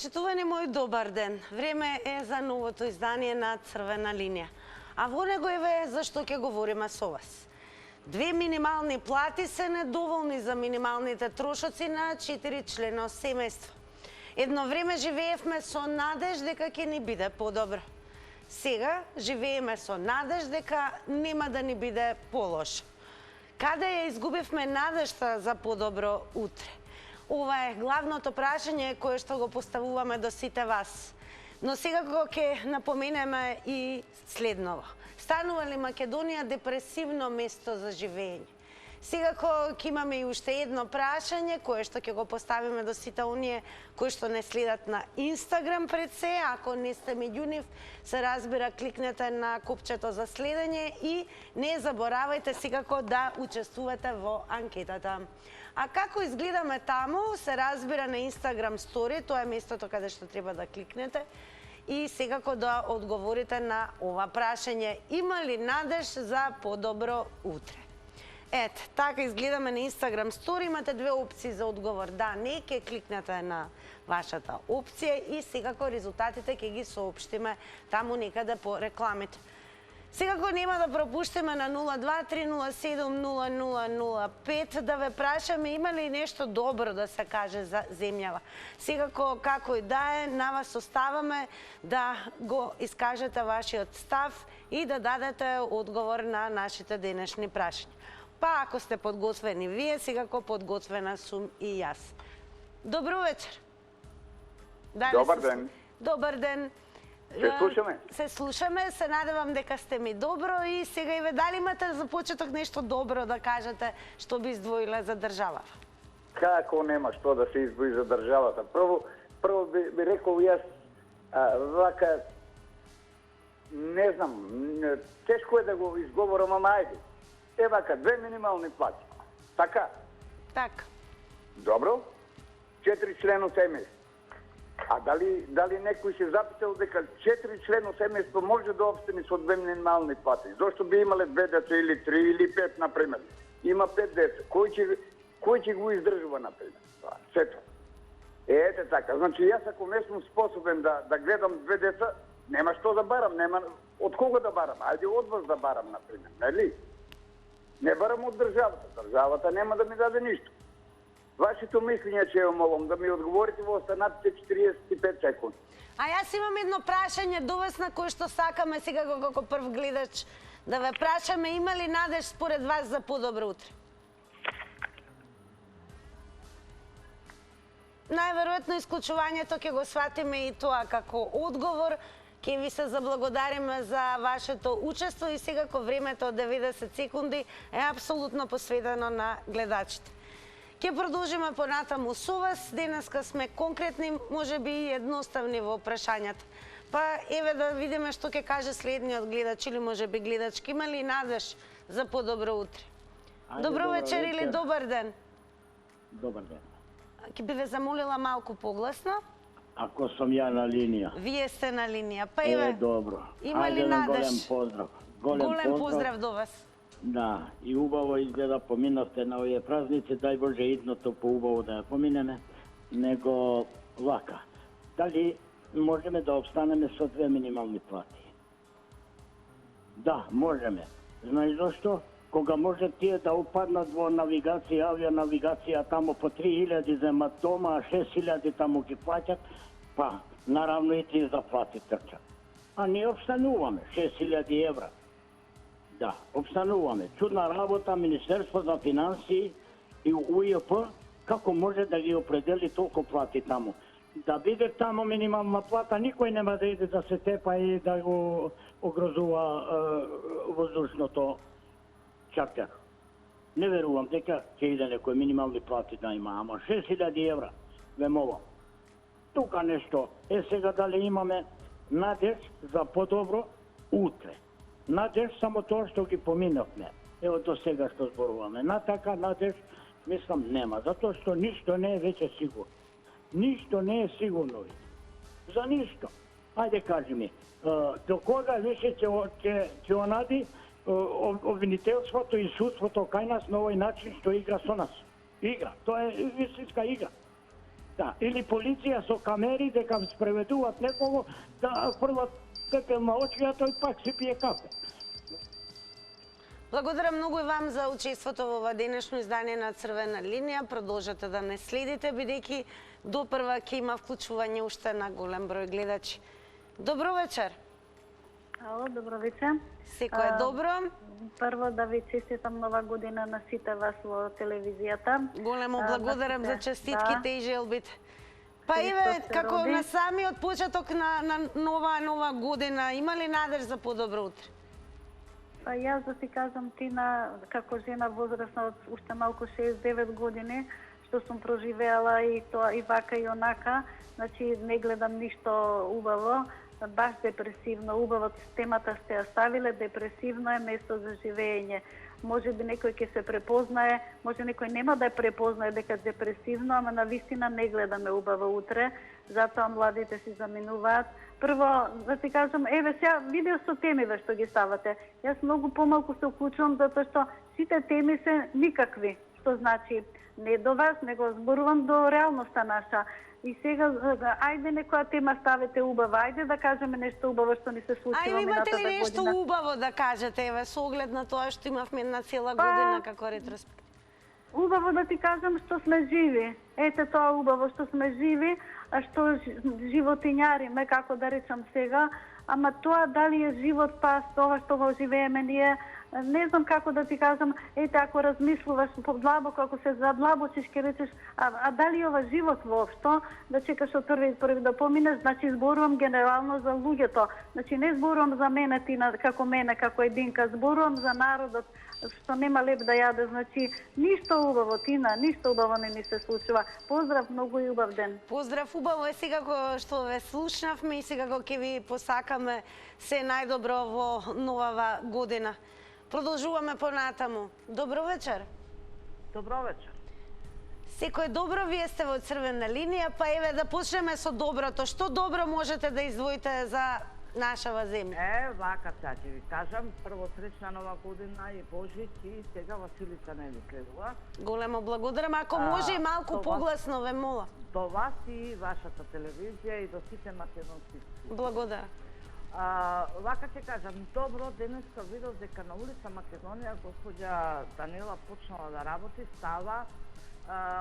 Почитувани мој, добар ден. Време е за новото издание на Црвена линија. А во него еве зашто ќе говориме со вас. Две минимални плати се недоволни за минималните трошоци на 4 члено семејство. Едно време живеевме со надеж дека ќе ни биде подобро. Сега живееме со надеж дека нема да ни биде полошо. Каде ја изгубивме надежта за подобро утре? Ова е главното прашање кое што го поставуваме до сите вас. Но секако ќе напоменеме и следново. Станува ли Македонија депресивно место за живење? Секако ќе имаме и уште едно прашање кое што ќе го поставиме до сите оние кои што не следат на Инстаграм пред се. Ако не сте меѓу нив, се разбира, кликнете на копчето за следење и не заборавајте секако да учествувате во анкетата. А како изгледаме таму, се разбира на Инстаграм стори, тоа е местото каде што треба да кликнете и секако да одговорите на ова прашање. Има ли надеж за подобро утре? Ето, така изгледаме на Инстаграм стори, имате две опции за одговор. Да, не, ќе кликнете на вашата опција и секако резултатите ќе ги соопштиме таму некаде по рекламите. Секако нема да пропуштиме на 02-307-0005 да ве прашаме има ли нешто добро да се каже за земјава. Секако, како и да е, на вас оставаме да го искажете вашиот став и да дадете одговор на нашите денешни прашања. Па ако сте подготвени вие, секако подготвена сум и јас. Добро вечер. Добар ден. Добар ден. Се слушаме? Се слушаме, се надевам дека сте ми добро и сега и ве дали имате за почеток нешто добро да кажете што би издвоиле за државата? Како нема што да се издвои за државата? Прво би рекол јас, вака, не знам, тешко е да го изговорам, ама ајде. Е вака, две минимални плати. Така? Така. Добро. 4 члено семејство. А дали некој се запитал дека 4 члено семејство може да обстани со две минимални плати? Зошто би имале 2 деца или 3 или 5, например? Има 5 деца. Кој ќе го издржува, например? Сето. Ете така. Значи, јас ако не сум способен да гледам 2 деца, нема што да барам, нема од кого да барам. Ајде од вас да барам, например. Нели? Не барам од државата. Државата нема да ми даде ништо. Вашето мислење ќе молам да ми одговорите во останатите 45 секунди. А јас имам едно прашање до вас на кое што сакаме сега како прв гледач да ве прашаме, има ли надеж според вас за подобро утре? Најверојатно исклучувањето ќе го сватиме и тоа како одговор. Ќе ви се заблагодариме за вашето учество и секако времето од 90 секунди е апсолутно посветено на гледачите. Ќе продолжиме понатаму со вас. Денеска сме конкретни, можеби и едноставни во прашањата. Па еве да видиме што ќе каже следниот гледач или можеби гледачки. Има ли надеж за подобро утре? Добро вечер или добар ден? Добар ден. Ќе би ве замолила малку погласно. Ако сум ја на линија. Вие сте на линија. Па еве. Добро. Има ли надеж? Голем поздрав. Голем поздрав до вас. Да, и убаво изгледа поминавте на овие празници, дај Боже идното поубаво да ја поминеме, него вака. Дали можеме да обстанеме со две минимални плати? Да, можеме. Знаеш зашто? Кога може тие да упаднат во навигација, авионавигација, тамо по 3000 земат дома, а 6000 тамо ги плаќат, па наравно и тие заплати трчат. А ние обстануваме 6000 евра. Да, обстануваме. Чудна работа, Министерство за финансии и УЈП, како може да ги определи толку плати таму. Да биде таму минимална плата, никој нема да иде да се тепа и да го огрозува воздушното чартер. Не верувам дека ќе иде некој минимални плати да има, ама 6000 евра, ве молам. Тука нешто, сега дали имаме надеж за подобро утре. Надеж само тоа што ги поминавме. Ево до сега што зборуваме. На така надеж, мислам, нема. Затоа што ништо не е веќе сигурно. Ништо не е сигурно. За ништо. Ајде кажи ми, до кога веќе ќе онади обвинителството и судството кај нас на овој начин што игра со нас? Игра. Тоа е вистинска игра. Да, или полиција со камери дека спреведуваат некого да прво пепел на очи, а тој пак се пие кафе. Благодарам многу и вам за учеството во ова денешно издание на Црвена линија. Продолжете да не следите, бидејќи допрва ќе има вклучување уште на голем број гледачи. Добро вечер. Ало, добро вечер. Секој е добро. Прво да ви честитам нова година на сите вас во телевизијата. Големо благодарам за честитките и желбите. Па еве, Христос се како роди. на самиот почеток на нова година, има ли надеж за подобро утре? Па јас да ти кажам, Тина, како жена возрастна од уште малку 69 години, што сум проживеала и тоа и вака и онака, значи не гледам ништо убаво, баш депресивно, убаво темата сте ја ставиле, депресивно е место за живење. Може би некој ќе се препознае, може некој нема да ја препознае дека депресивно, ама на вистина не гледаме убаво утре, затоа младите си заминуваат. Прво, да ти кажам, еве сега видео со темиве што ги ставате. Јас многу помалку се уклучувам затоа што сите теми се никакви, што значи не до вас, него зборувам до реалноста наша. И сега, ајде некоја тема ставете убава, ајде да кажеме нешто убаво што ни се случило Ајде, имате минатата ли нешто година. убаво да кажете, еве, со оглед на тоа што имавме една цела година како ретроспектива? Убаво да ти кажам што сме живи. Ете тоа убаво што сме живи, а што животинјариме, како да речам сега, ама тоа дали е живот па тоа што го живееме ние, не знам како да ти кажам, ете ако размислуваш подлабоко, ако се задлабочиш, ќе речеш, а дали е ова живот воопшто, да чекаш од први да поминеш, значи зборувам генерално за луѓето. Значи не зборувам за мене, Тина, како единка, зборувам за народот, што нема леп да јаде, значи ништо убаво, Тина, ништо убаво не ми се случува. Поздрав, многу и убав ден. Поздрав, убаво е секако што ве слушнавме и секако ќе ви посакаме се најдобро во новава година. Продолжуваме понатаму. Добро вечер. Добро вечер. Секој добро, вие сте во Црвена линија, па еве да почнеме со доброто. Што добро можете да издвоите за нашава земја? Вака сега ќе ви кажам, прво среќна нова година и Божич и сега Василица не ви следува. Големо благодарам. Ако може и малку погласно, ве мола. До вас и вашата телевизија и до сите македонски. Благодарам. Вака ќе кажам, добро, денеска видов дека на улица Македонија господја Данила почнала да работи, става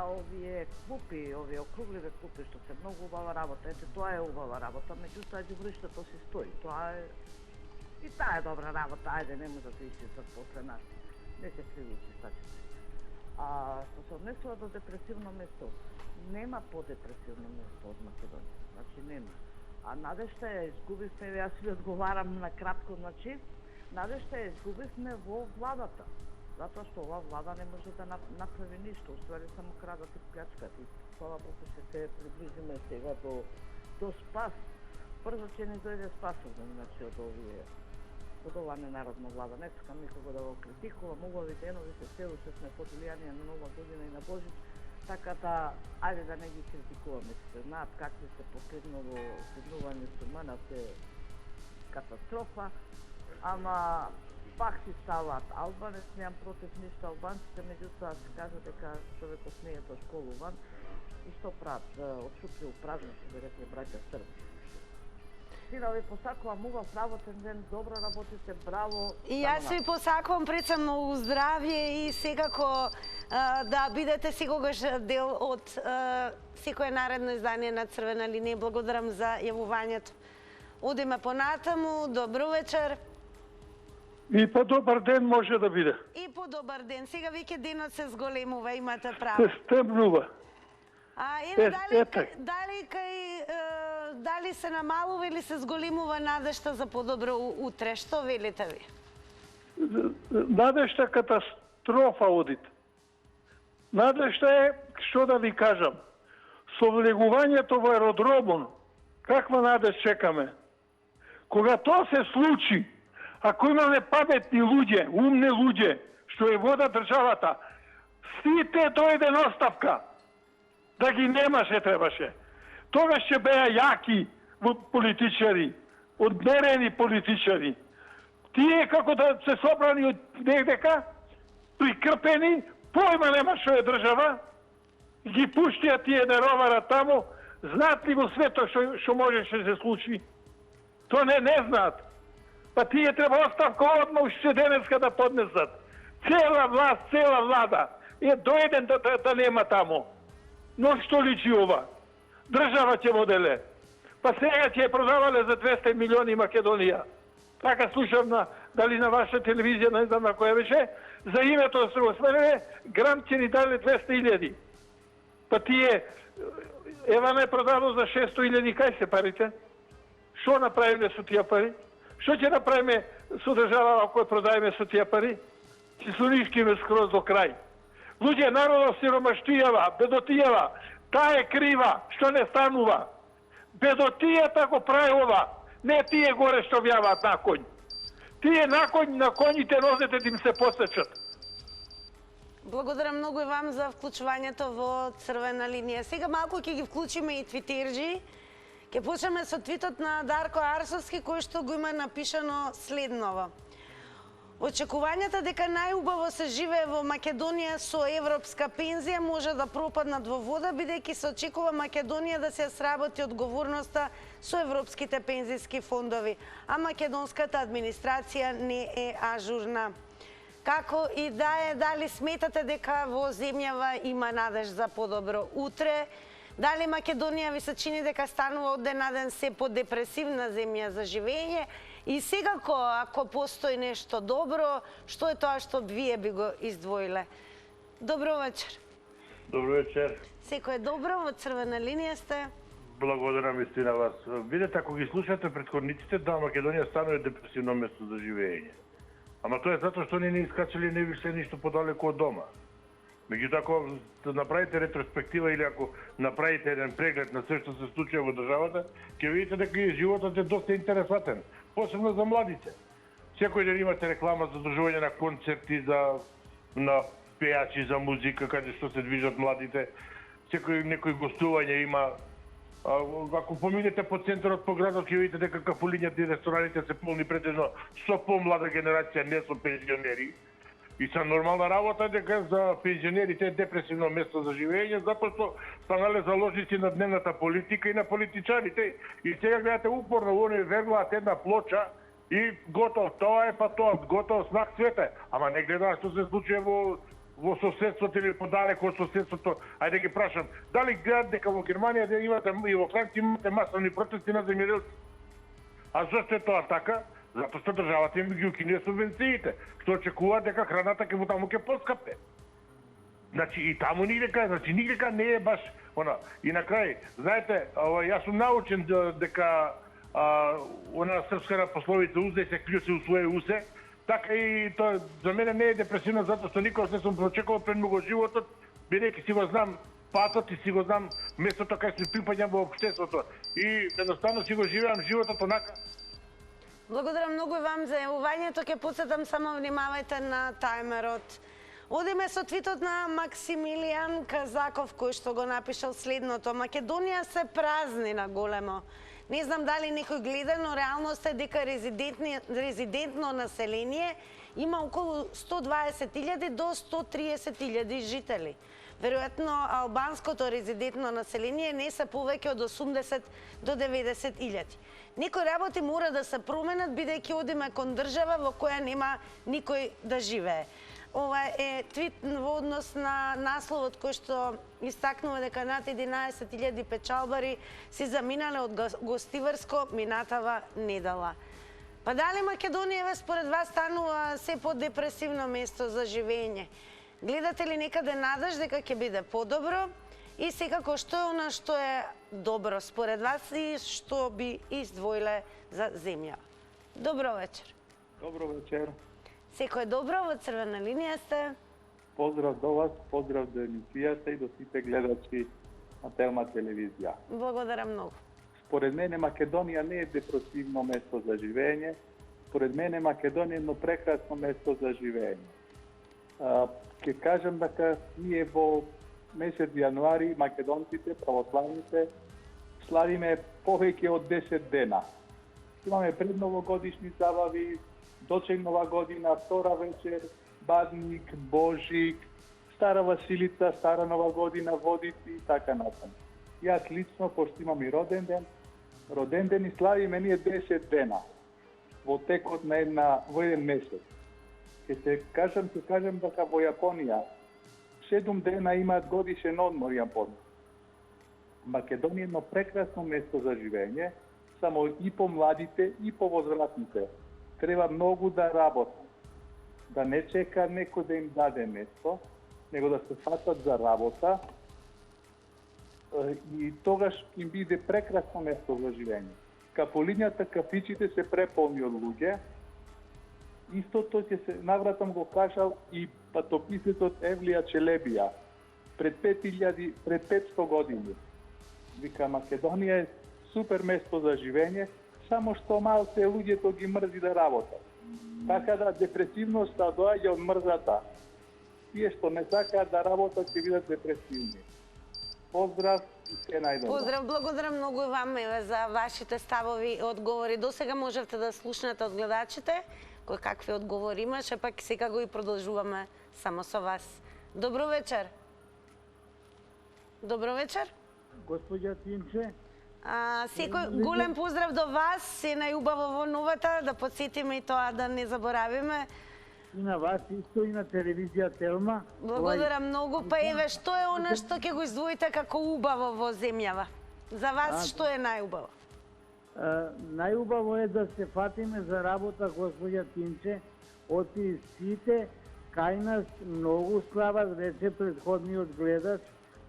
овие клупи, овие округливи клупи, што се многу убава работа. Ете, тоа е убава работа, меѓутоа ѓубриштето си стои. Тоа е и таа е добра работа, ајде, не може да исчистат после нас. Не се криви чистачите. Што се однесува до депресивно место, нема подепресивно место од Македонија. Значи нема. А надежта ја изгубивме, јас ви одговарам на кратко, значи, надежта ја изгубивме во владата. Затоа што ова влада не може да направи ништо, уствари само крадат и плячкат. И слава Богу ќе се приближиме сега до спас. Брзо ќе не дојде спасот, значи, од ова ненародна влада. Не сакам никого да го критикувам, убави денови се се уште сме под влијание на нова година и на Божич. Така да, ајде да не ги критикуваме, се знаат какви се последново седнување со манат е катастрофа, ама пак си ставаат албанец, немам против ништо албанците, меѓутоа се кажа дека човекот не е дошколуван и што прават, отшутли празно, што би рекли браќа Срби. Сина ви посакувам убав работен ден, добро работите, браво. И јас ви посакувам пред се многу здравје и секако да бидете секогаш дел од секое наредно издание на Црвена линија. Благодарам за јавувањето. Одиме понатаму, добро вечер. И по добар ден може да биде. И по добар ден. Сега веќе денот се зголемува, имате Се право. стемнува. Еве, дали се намалува или се зголемува надежта за подобро утре? Што велите ви? Надежта катастрофа одите. Надежта е, што да ви кажам, со влегувањето во аеродромон, каква надеж чекаме? Кога тоа се случи, ако имаме паметни луѓе, умни луѓе, што ја вода државата, сите дојден оставка. Да ги немаше требаше. Тогаш ќе беа јаки политичари, одмерени политичари. Тие како да се собрани од негдека, прикрпени, појма нема што е држава. ги пуштија тие да роварат таму, знаат ли во свето што можеше да се случи? То не знаат. Па тие треба оставка одма уште денеска да поднесат. Цела власт, цела влада е доеден да нема таму. Но што личи ова? Држава ќе воделе. Па сега ќе продавале за 200 милиони Македонија. Така слушам дали на ваша телевизија, не знам на која беше, за името да се го смене, грант ќе ни даде 200.000. Па тие, ева не продадо за 600.000, кај се парите? Што направиме со тие пари? Што ќе направиме со држава ако продаеме со тие пари? Ќе се унишкиме скроз до крај. Луѓе, народот сиромаштијава, бедотијава, таа е крива, што не станува. Бедотијата го прави ова, не тие горе што вјаваат на конј. Тие на коњите нозете да им се посечат. Благодарам многу и вам за вклучувањето во Црвена линија. Сега малку ќе ги вклучиме и твитерџи. Ќе почнеме со твитот на Дарко Арсовски, кој што го има напишано следново. Очекувањата дека најубаво се живее во Македонија со европска пензија може да пропаднат во вода, бидејќи се очекува Македонија да се сработи одговорноста со европските пензиски фондови, а македонската администрација не е ажурна. Како и да е, дали сметате дека во земјава има надеж за подобро утре? Дали Македонија ви се чини дека станува од ден на ден се подепресивна земја за живење? И секако, ако постои нешто добро, што е тоа што вие би го издвоиле? Добро вечер. Добро вечер. Секој е добро, во Црвена линија сте. Благодарам истина вас. Видете, ако ги слушате претходниците, да, Македонија станува депресивно место за живење. Ама тоа е затоа што не искачали не више ништо подалеку од дома. Меѓутоа, ако направите ретроспектива или ако направите еден преглед на се што се случува во државата, ќе видите дека животот е доста интересатен, посебно за младите. Секој ден имате реклама за одржување на концерти, на пејачи, за музика, каде што се движат младите. Некој гостување има. Ако поминете по центарот по градот, ќе видите дека кафулињата и рестораните се полни претежно со помлада генерација, не со пензионери. И са нормална работа дека за пензионерите е депресивно место за живење, затоа што станале заложници на дневната политика и на политичарите. И сега гледате упорно, они вернуваат една плоча и готов, тоа е па тоа, готов, знак свете. Ама не гледаат што се случува во соседството или подалеку од соседството. Ајде ги прашам, дали гледат дека во Германија да имате и во Франција имате масовни протести на земјоделци? А зашто е тоа така? Затоа што државата им ги укине субвенциите, што очекува дека храната ќе му таму ќе поскапе. Значи и таму нигдека не е баш она. И на крај, знаете, јас сум научен дека она српската пословица узе се клjuči у своје усе, така и тоа за мене не е депресивно затоа што никогаш не сум прочекувал пред многу животот, бидејќи си го знам патот и си го знам местото кај се припаѓам во општеството и едноставно си го живеам животот онака. Благодарам многу и вам за јавувањето. Ќе потсетам, само внимавајте на тајмерот. Одиме со твитот на Максимилијан Казаков, кој што го напишал следното. Македонија се празни на големо. Не знам дали некој гледа, но реалност е дека резидентно население има околу 120.000 до 130.000 жители. Веројатно, албанското резидентно население не се повеќе од 80 до 90.000. Некои работи мора да се променат, бидејќи одиме кон држава во која нема никој да живее. Ова е твит во однос на насловот кој што истакнува дека над 11.000 печалбари си заминале од гостиварско минатава недела. Па дали Македонија според вас станува се подепресивно место за живење? Гледате ли некаде надеж дека ќе биде подобро? И секако, што е она што е добро според вас и што би издвоиле за земја? Добро вечер. Добро вечер. Секој добро, во Црвена линија сте. Поздрав до вас, поздрав до емисијата и до сите гледачи на Телма телевизија. Благодарам многу. Според мене Македонија не е депресивно место за живење. Според мене Македонија е едно прекрасно место за живење. Ќе кажам дека ние во месец јануари македонците, православните, славиме повеќе од 10 дена. Имаме предновогодишни забави, дочег Нова година, втора вечер, Бадник, Божик, Стара Василица, Стара Нова година, Водици и така натаму. Јас лично, пошто имам и роден ден и славиме ние 10 дена во текот на во еден месец. Ќе кажам дека во Јапонија 7 дена имаат годишен одмор Јапонија. Македонија е едно прекрасно место за живење, само и по младите и по возрастните. Треба многу да работат, да не чека некој да им даде место, него да се фатат за работа и тогаш им биде прекрасно место за живење. Кафулињата, кафичите се преполни од луѓе. Истото ќе се навратам го кажал и патописецот Евлија Челебија пред 500 години. Вика, Македонија е супер место за живење, само што малце луѓето ги мрзи да работат. Така да депресивноста доаѓа од мрзата. Тие што не сакаат да работат ќе бидат депресивни. Поздрав и се најдобро. Поздрав, благодарам многу и вам за вашите ставови и одговори. До сега можевте да слушнете од гледачите кој какви одговори имаше, пак сега го и продолжуваме само со вас. Добро вечер. Добро вечер. Госпоѓа Тинче. Секој голем поздрав до вас, се најубаво во новата, да подсетиме и тоа да не заборавиме. И на вас исто и на телевизија Телма. Благодарам многу, па еве што е она што ќе го издвоите како убаво во земјава? За вас што е најубаво? Најубаво е да се фатиме за работа, госпоѓа Тинче, оти сите кај нас многу слава, рече предходниот гледач,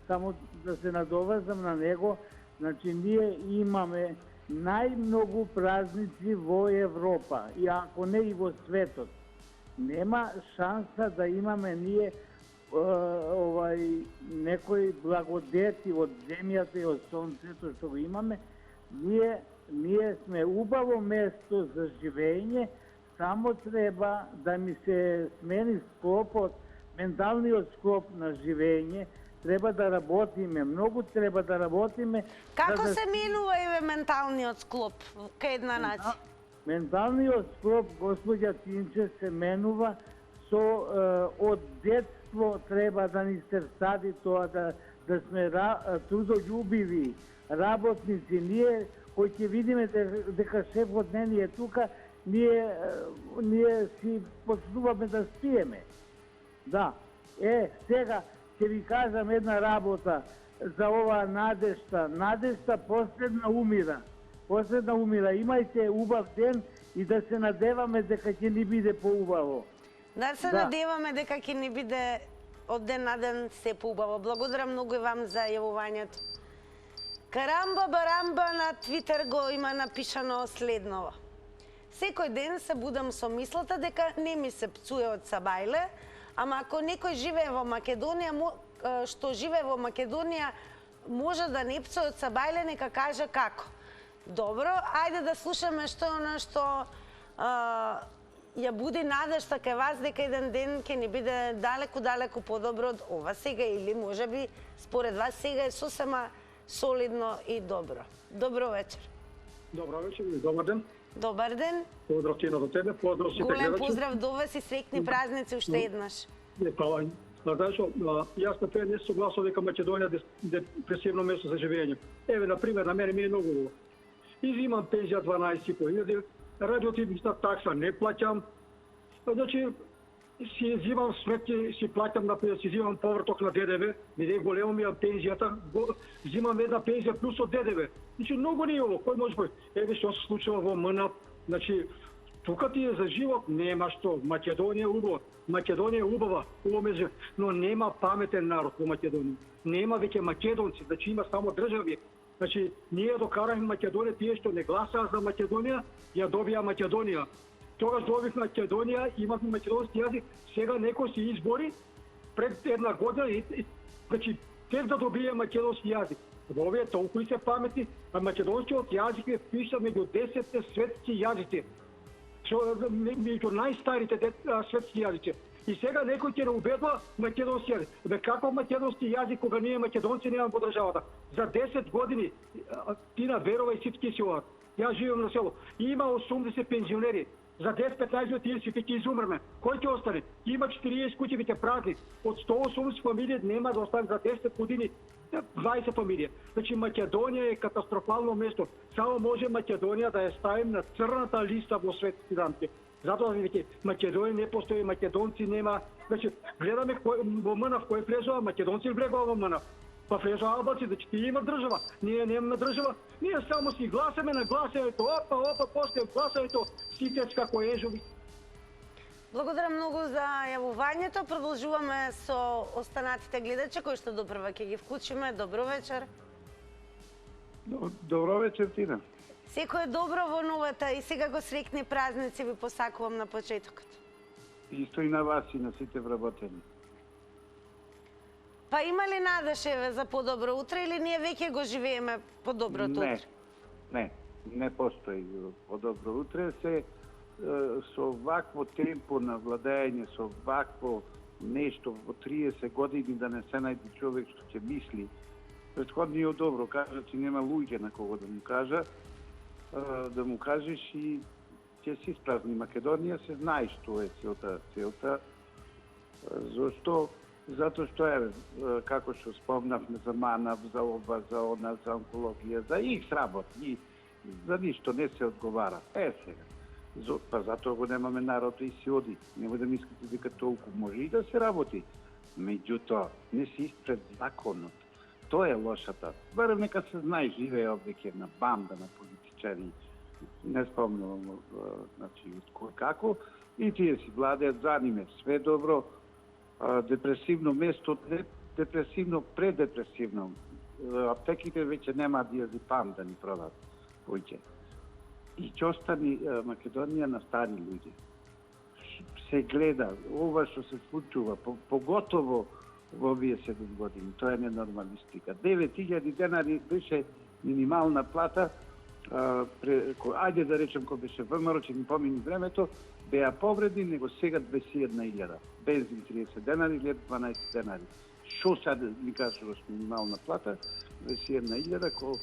само да се надоврзам на него. Значи, ние имаме најмногу празници во Европа, и ако не и во светот. Нема шанса да имаме ние некои благодети од земјата и од сонцето што го имаме. Ние сме убаво место за живење, само треба да ми се смени склопот, менталниот склоп на живење. Треба да работиме, многу треба да работиме. Како се менува еве менталниот склоп кај една нација? Менталниот склоп, госпоѓа Тинче, се менува со од детство треба да ни се всади тоа да сме трудолюбиви, работници. Ние кои ќе видиме дека шефот не ни е тука, ние си почнуваме да спиеме. Да. Сега ќе ви кажам една работа за оваа Надежта. Надежта последна умира. Имајте убав ден и да се надеваме дека ќе ни биде поубаво. Да се надеваме дека ќе ни биде од ден на ден се поубаво. Благодарам многу и вам за јавувањето. Карамба Барамба на Твитер го има напишано следново. Секој ден се будам со мислата дека не ми се пцуе од сабајле, ама ако некој живее во Македонија, може да не пцуе од сабајле, нека каже како. Добро, ајде да слушаме што е она што ја буди надежта кај вас дека еден ден ќе ни биде далеку подобро од ова сега, или можеби според вас сега е сосема солидно и добро. Добро вечер. Добро вечер, добар ден. Добар ден. Поздрав ти на тебе, поздрав сите гледачи. Голем поздрав до вас и среќни празници уште еднаш. Знаеш, јас на тебе не согласувам дека Македонија е депресивно место за живење. Еве, например, на мене ми е многу убаво. Изимам пензија 12.500, радиотивната такса не плаќам. Значи, си взимам сметки, си плаќам, например, си взимам поврток на ДДВ, бидејќи големо ми е пензијата, взимам една пензија плюс од ДДВ. Значи, многу не е ово, кој може еве што се случува во МНАП, значи, тука ти е за живот, нема што. Македонија е убава. Македонија е убава, но нема паметен народ во Македонија. Нема веќе македонци, значи има само држави. Значи, ние докараме Македонија, тие што не гласаа за Македонија, ја добија Македонија. Тогаш добив Македонија, имавме македонски јазик, сега некој се избори пред една година, значи, тек да добие македонски јазик. Овие толку и се паметни, а македонскиот јазик е писан меѓу 10 светски јазици. Меѓу најстарите светски јазици. И сега некој ќе не убедува македонски јазик. Бе како македонски јазик кога ние македонци немаме во државата? За 10 години ти на верува и сите ќе си одат. Јас живеам на село. Има 80 пензионери. За 10-15 години сите ќе изумрме. Кој ќе остане? Има 40 куќи ќе празни. Од 180 фамилии нема да остане за 10 години 20 фамилии. Значи Македонија е катастрофално место. Само може Македонија да ја ставим на црната листа во светски рамки. Затоа веќе Македонија не постои, македонци нема. Значи гледаме во МНАФ кој влезува, македонци влегува во МНАФ. Па влезува албанци, значи тие има држава. Ние немаме држава. Ние само си гласаме на гласањето. Опа, после гласањето сите како ежови. Благодарам многу за јавувањето. Продолжуваме со останатите гледачи кои што допрва ќе ги вклучиме. Добро вечер. Добро вечер, Тина. Секој добро во новата и сега го срекни празници ви посакувам на почетокот. Исто и на вас и на сите вработени. Па има ли надеж за подобро утре или ние веќе го живееме подоброто утре? Не постои подобро утре. Со вакво темпо на владење, со вакво нешто во 30 години да не се најде човек што ќе мисли. Претходниот добро кажа, че нема луѓе на кого да му кажа, да му кажеш и ќе се испразни Македонија, се знае што е целта. Зошто? Затоа што како што спомнавме за МАНАВ, за ова, за она, за онкологија, за их работ, и за ништо не се одговара. Сега. Па затоа го немаме народ и си оди. Нема да мислите дека толку може и да се работи. Меѓутоа, не се испред законот. Тоа е лошата. Барем нека се знае, живее овдеќе на банда на политичари, не спомнувам, значи, кој како, и тие си владеат за ниме. Све добро, депресивно место, депресивно, предепресивно. Аптеките веќе нема диазепам да ни продат поќе. И ќе остани Македонија на стари луѓе. Се гледа, ова што се случува, поготово во овие 7 години, тоа е ненормалистика. 9.000 денари беше минимална плата, ајде да речем кој беше ВМРО, че ни помини времето, беа повреди, него сега 21.000. Бензин 30 денари, лед 12 денари. Шо сега ми кажуваш минимална плата, 21.000, ко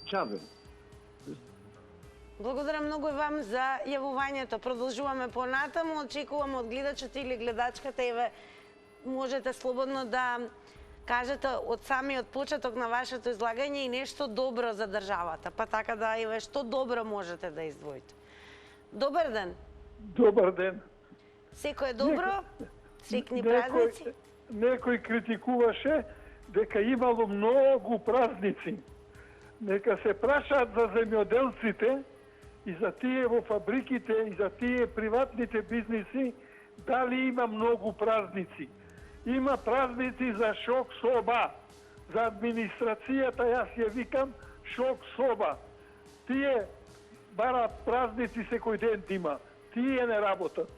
чавен. Благодарам многу и вам за јавувањето. Продолжуваме понатаму, очекувам од гледачот или гледачката, еве, можете слободно да кажете од самиот почеток на вашето излагање и нешто добро за државата, па така да, еве, што добро можете да издвоите. Добар ден. Добар ден. Секој е добро, срекни празници. Некој критикуваше дека имало многу празници. Нека се прашаат за земјоделците и за тие во фабриките и за тие приватните бизниси, дали има многу празници. Има празници за шок соба, за администрацијата, јас ја викам шок соба. Тие бара празници секој ден има, тие не работат.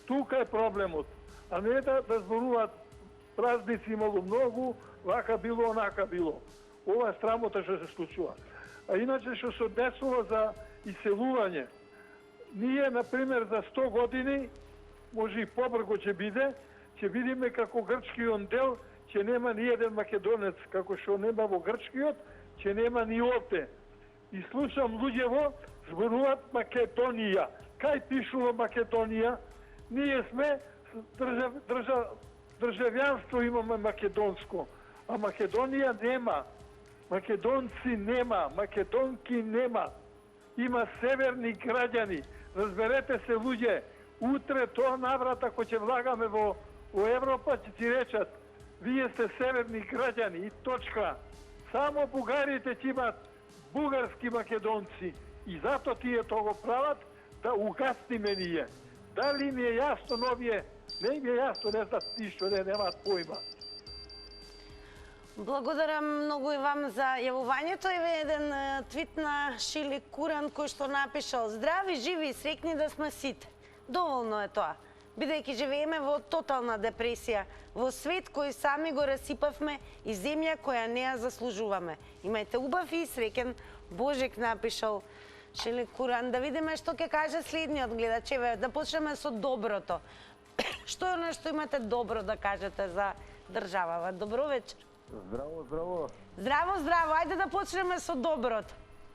Тука е проблемот, а не да зборуваат празници имало многу, вака било, онака било. Ова е срамота што се случува. А иначе што се однесува за иселување, ние, например, за 100 години, може и побрго ќе биде, ќе видиме како грчкиот дел, ќе нема ни еден македонец, како што нема во грчкиот, ќе нема ни овде. И слушам луѓево зборуваат Македонија. Кај пишува Македонија? Ние сме државјанство имаме македонско, а Македонија нема. Македонци нема, македонки нема. Има северни граѓани. Разберете се, луѓе, утре тоа наврата кој ќе влагаме во Европа, ќе ти речат, вие сте северни граѓани и точка. Само бугарите ќе имат бугарски македонци и зато тие тоа го прават да угасниме ние. Дали ми е јасно новие? Не ми е јасно, не знаат ништо, не немаат појма. Благодарам многу и вам за јавувањето. Еве еден твит на Шили Куран кој што напишал: здрави, живи и срекни да сме сите. Доволно е тоа. Бидејќи живееме во тотална депресија, во свет кој сами го расипавме и земја која не ја заслужуваме. Имајте убав и среќен Божик, напишал Шили Куран. Да видиме што ќе каже следниот гледач. Еве, да почнеме со доброто. Што е оно што имате добро да кажете за државава? Добро вечер. Здраво, здраво. Здраво, здраво. Ајде да почнеме со доброто.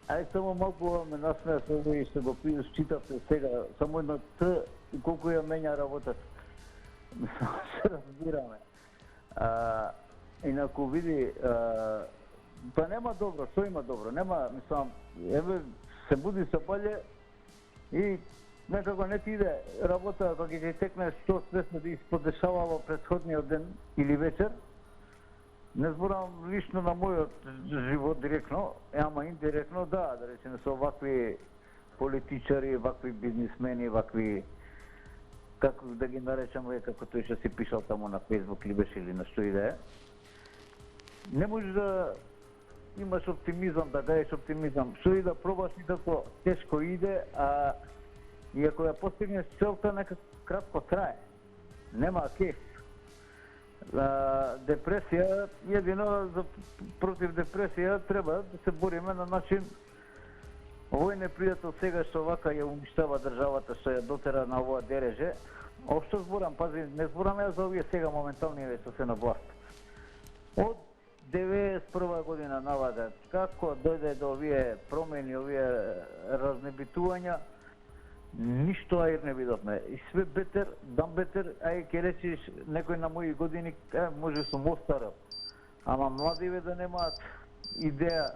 Ај само малку ме насмеа со овој што го читавте сега, само едно Т и колку ја менја работата. Се разбираме. Инаку види, па нема добро, што има добро? Нема, мислам, еве се буди се боле и некако не ти иде работа кога ќе текне што све се исподешавало претходниот ден или вечер. Не зборам лично на мојот живот директно, ама индиректно да речеме со вакви политичари, вакви бизнисмени, вакви како да ги наречам како тој што си пишал таму на Facebook или беше или на што и да е. Не можеш да имаш оптимизам, да даеш оптимизам. Што и да пробаш некако тешко иде, а и ако ја постигнеш целта, нека кратко трае. Нема кеф. Депресија, едино против депресија треба да се бориме на начин овој непријател сега што вака ја уништава државата, што ја дотера на овоа дереже. Општо зборам, пази, не зборам ја за овие сега моментални што се на власт. Од 91 година наваде, како дојде до овие промени, овие разнебитувања, ништо аир не видовме. И све бетер, дам бетер, ај ке речиш некој на мои години, може сум остарел. Ама младиве да немаат идеја.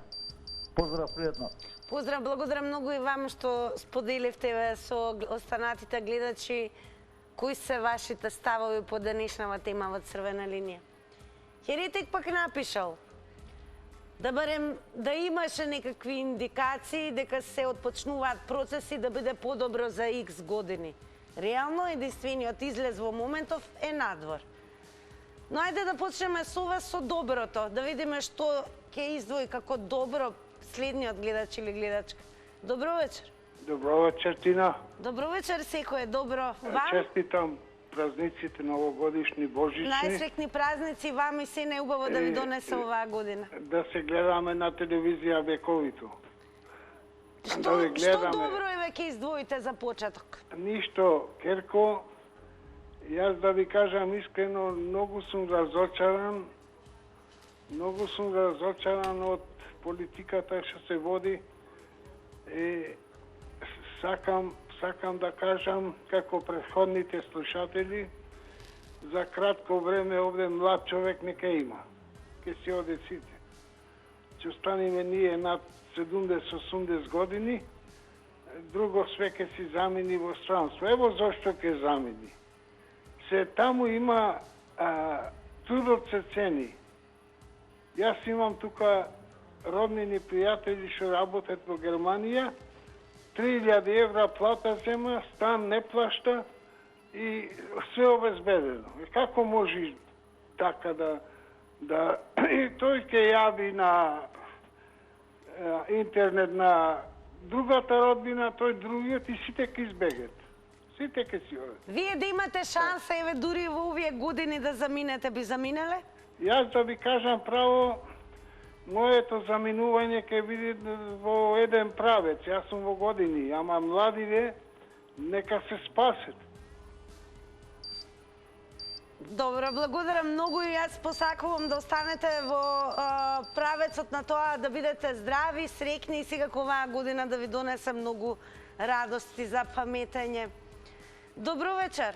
Поздрав, пријатно. Поздрав, благодарам многу и вам што споделивте со останатите гледачи кои се вашите ставови по денешната тема во Црвена линија. Херетик пак напишал да барем да имаше некакви индикации дека се отпочнуваат процеси да биде подобро за X години. Реално единствениот излез во моментов е надвор. Но ајде да почнеме со вас со доброто, да видиме што ќе издвои како добро следниот гледач или гледачка. Добро вечер. Добро вечер, Тина. Добро вечер, секој е добро. Вам? Честитам празниците новогодишни, божични. Најсреќни празници вам и се најубаво да ви донесе оваа година. Да се гледаме на телевизија вековито. Што добро е веќе издвоите за почеток? Ништо, Керко, јас да ви кажам искрено, многу сум разочаран. Многу сум разочаран од политиката што се води. Сакам да кажам, како претходните слушатели, за кратко време овде млад човек не ке има. Ке си оде сите. Ќе останеме ние над 70-80 години, друго све ке си замени во странство. Ево зашто ке замени. Се таму има трудот се цени. Јас имам тука роднини пријатели што работат во Германија, 3000 евра плата зема, стан не плашта и све обезбедено. Како може така да и тој ќе јави на интернет на другата родбина, тој другиот и сите ќе избегат. Сите ќе си одат. Вие да имате шанса, еве дури во овие години да заминете, би заминале? Јас да ви кажам право, моето заминување ќе биде во еден правец. Јас сум во години, ама младиве нека се спасет. Добро, благодарам многу и јас посакувам да останете во правецот на тоа да бидете здрави, среќни и секако оваа година да ви донесе многу радости за паметење. Добро вечер.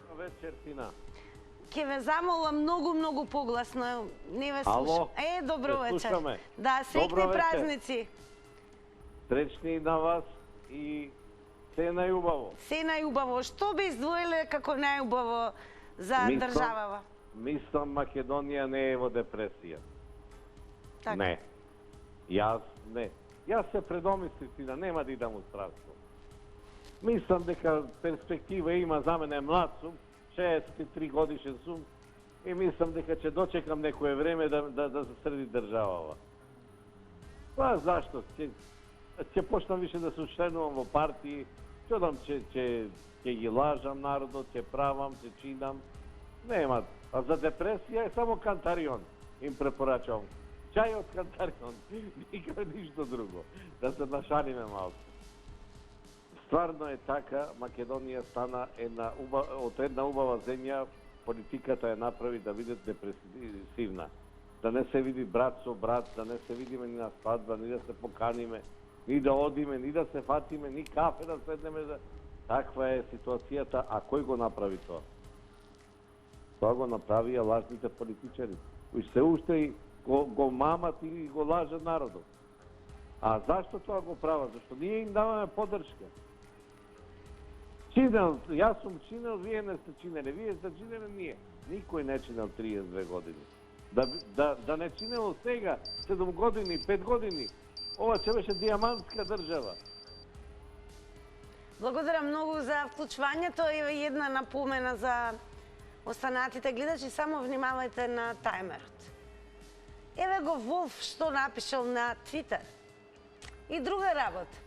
Добро вечер, Тина. Ке ве замолам многу погласно. Не ве слушам. Добро вечер. Слушаме. Да, среќни празници. Среќни на вас и се најубаво. Се најубаво. Што би издвоиле како најубаво за државава? Мислам, Македонија не е во депресија. Так. Не. Јас не. Јас се предомислив, Тина, нема да идам у здравство. Мислам дека перспектива има, за мене млад сум, 63 годишен сум и мислам дека ќе дочекам некое време да се среди државава. Па зашто? Ќе почнам више да се учленувам во партии, ќе ги лажам народот, ќе правам, ќе чинам. Нема. А за депресија е само кантарион. Им препорачувам. Чај од кантарион. Никаде ништо друго. Да се нашалиме малко. Стварно е така, Македонија стана од една убава земја, политиката ја направи да биде депресивна. да не се види брат со брат, да не се видиме ни на свадба, ни да се поканиме, ни да одиме, ни да се фатиме, ни кафе да седнеме. Таква е ситуацијата, а кој го направи тоа? Тоа го направија лажните политичари, кои се уште и го мамат и го лажат народот. А зашто тоа го прават? Зашто ние им даваме поддршка. Чинел, јас сум чинел, вие не сте чинели, вие сте чинели, ние. Никој не чинел 32 години. Да не чинело сега, 7 години, 5 години, ова ќе беше диамантска држава. Благодарам многу за вклучвањето и една напомена за останатите гледачи, само внимавајте на тајмерот. Еве го Волф што напишал на Твитер. И друга работа.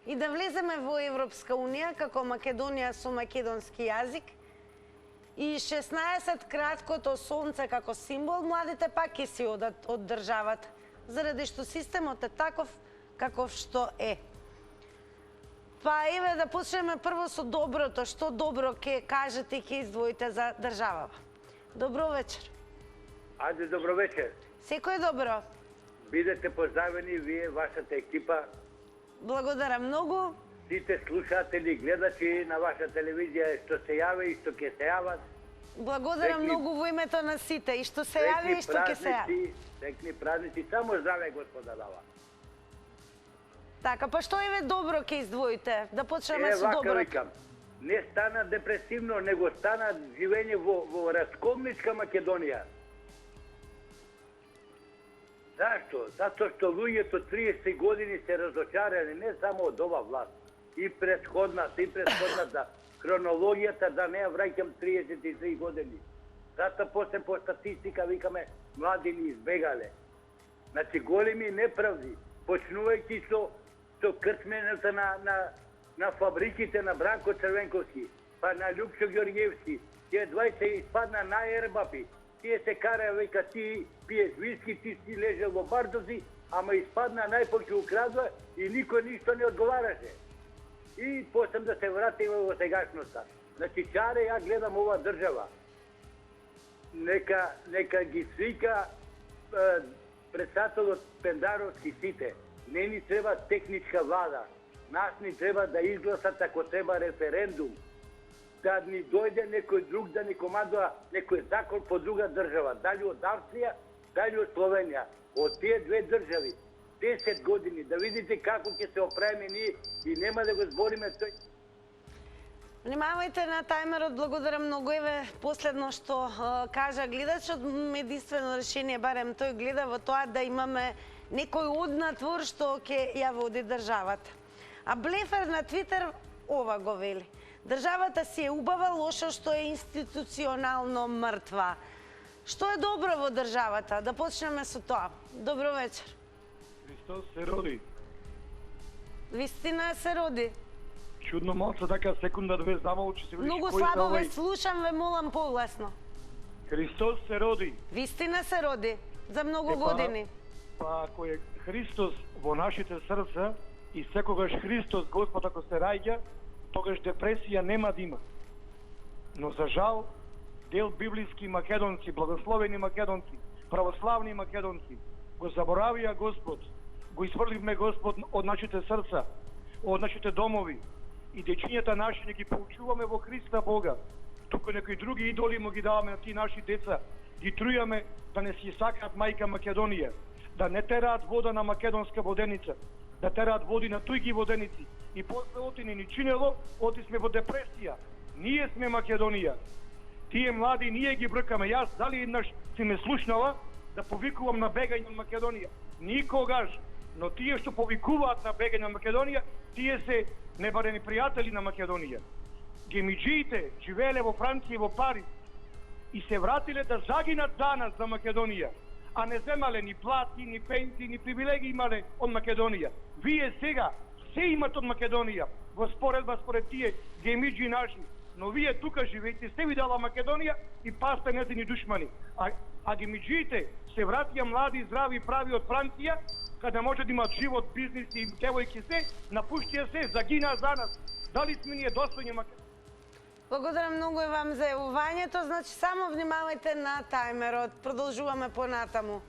И да влеземе во Европска Унија како Македонија со македонски јазик и 16 краткото сонце како символ, младите пак ќе си одат од државата, заради што системот е таков каков што е. Па еве да почнеме прво со доброто. Што добро ќе кажете и ќе издвоите за државава? Добро вечер. Ајде, добро вечер. Секој добро. Бидете поздравени вие, вашата екипа. Благодарам многу. Сите слушатели, гледачи на ваша телевизија што се јаве и што ќе се јават. Благодарам многу во името на сите и што се јави и што ќе се јави. Среќни празници, само здраве Господа дава. Така, па што еве добро ќе издвоите? Да почнеме со добро. Викам, не стана депресивно, него стана живење во расколничка Македонија. Зашто? Зато што луѓето 30 години се разочарани не само од ова власт, и предходната хронологијата, да не ја враќам 33 години. Зато после по статистика викаме млади ни избегале. Значи големи неправди, почнувајќи со крчмената на фабриките на Бранко Црвенковски, па на Љупчо Ѓорѓевски, тие двајца испадна најербапи. Тие се караа, века, ти пиеш виски, ти си лежел во бардози, ама испадна најповеќе украдва и никој ништо не одговараше. И после да се вратиме во сегашноста. Значи, чаре, ја гледам ова држава. Нека ги свика председателот Пендаровски сите. Не ни треба техничка влада. Нас ни треба да изгласат ако треба референдум. Да ни дојде некој друг да ни командува некој закон по друга држава. Дали од Австрија, дали од Словенија. Од тие две држави. 10 години. Да видите како ќе се оправиме ние и нема да го збориме тој. Внимавајте на тајмерот, благодарам многу. Еве последно што кажа гледачот, единствено решение, барем тој гледа во тоа да имаме некој однатвор што ќе ја води државата. А Блефер на Твитер ова го вели. Државата си е убава, лошо што е институционално мртва. Што е добро во државата? Да почнеме со тоа. Добро вечер. Христос се роди. Вистина се роди. Чудно малце така секунда две замолчи се видиш. Многу слабо ве слушам, ве молам погласно. Христос се роди. Вистина се роди. За многу години. Па ако е Христос во нашите срца и секогаш Христос Господ ако се раѓа, тогаш депресија нема да има. Но за жал, дел библиски македонци, благословени македонци, православни македонци, го заборавија Господ, го изфрливме Господ од нашите срца, од нашите домови, и дечињата наши не ги поучуваме во Христа Бога. Туку некои други идоли му ги даваме на тие наши деца, ги трујаме да не си сакаат мајка Македонија, да не тераат вода на македонска воденица, да тераат води на туѓи воденици. И после отини ни чинело, оти сме во депресија. Ние сме Македонија. Тие млади ние ги бркаме. Јас дали еднаш си ме слушнала да повикувам на бегање од Македонија? Никогаш. Но тие што повикуваат на бегање од Македонија, тие се небарени пријатели на Македонија. Гемиџиите живееле во Франција и во Париз и се вратиле да загинат за нас, за Македонија, а не земале ни плати, ни пенсии, ни привилегии имале од Македонија. Вие сега се имат од Македонија, во споредба според тие гемиџи наши, но вие тука живеете, се ви дала Македонија и пасте незини душмани. А гемиџиите се вратија млади, здрави и прави од Франција, каде може да имат живот, бизнис и девојки се, напуштија се, загинаа за нас. Дали сме ние достојни Македонија? Благодарам многу и вам за јавувањето. Значи, само внимавајте на тајмерот. Продолжуваме понатаму.